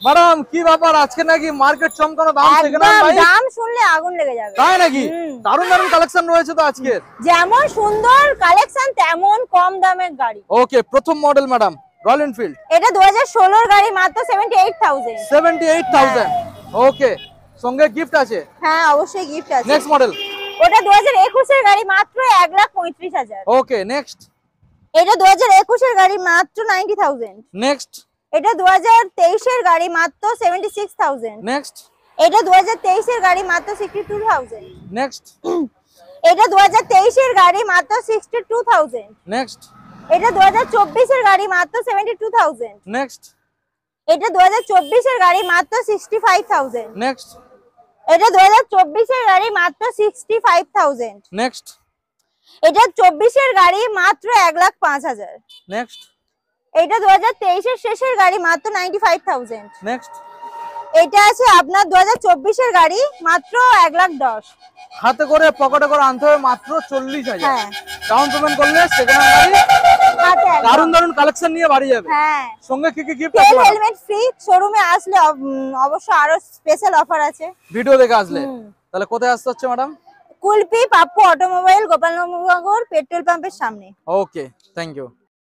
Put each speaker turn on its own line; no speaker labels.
Madam কি ব্যাপার আজকে নাকি মার্কেট চমকানো দাম সেখানে ভাই
দাম শুনলে আগুন লেগে যাবে
তাই নাকি দারুণ দারুণ কালেকশন রয়েছে তো আজকে
যেমন সুন্দর কালেকশন তেমন কম দামের গাড়ি
ওকে প্রথম মডেল ম্যাডাম রয়্যাল এনফিল্ড
এটা 2016 এর গাড়ি মাত্র 78000
78000 ওকে সঙ্গে গিফট আছে
হ্যাঁ অবশ্যই গিফট আছে
নেক্সট মডেল
ওটা 2021 এর গাড়ি মাত্র 1,35,000
ওকে নেক্সট
এটা 2021 এর গাড়ি মাত্র 90000
নেক্সট
এটা 2023 এর গাড়ি মাত্র 76000
নেক্সট
এটা 2023 এর গাড়ি মাত্র 62000
নেক্সট
এটা 2023 এর গাড়ি মাত্র 62000
নেক্সট
এটা 2024 এর গাড়ি মাত্র 72000
নেক্সট
এটা 2024 এর গাড়ি মাত্র 65000
নেক্সট
এটা 2024 এর গাড়ি মাত্র 65000
নেক্সট
এটা 24 এর গাড়ি মাত্র 1,05,000
নেক্সট
এটা 2023 এর শেষের গাড়ি মাত্র 95000
নেক্সট
এটা আছে আপনার 2024 এর গাড়ি মাত্র 1,10,000
হাতে করে পকেটে করে আনতে হবে মাত্র 40000
হ্যাঁ
ডাউন পেমেন্ট করলে সেকেন্ড হ্যান্ড গাড়ি
হাতে একদম।
দারুণ দারুণ কালেকশন নিয়ে বাড়ি যাবে
হ্যাঁ
সঙ্গে কি কি গিফট
তেল
আছে
হেলমেট ফ্রি শোরুমে আসলে অবশ্য আরো স্পেশাল অফার আছে
ভিডিও দেখে আসলে তাহলে কোথায় আসতে হচ্ছে madam
Kulpi Pappu automobile Gopalnagar petrol পাম্পের সামনে
ওকে থ্যাংক ইউ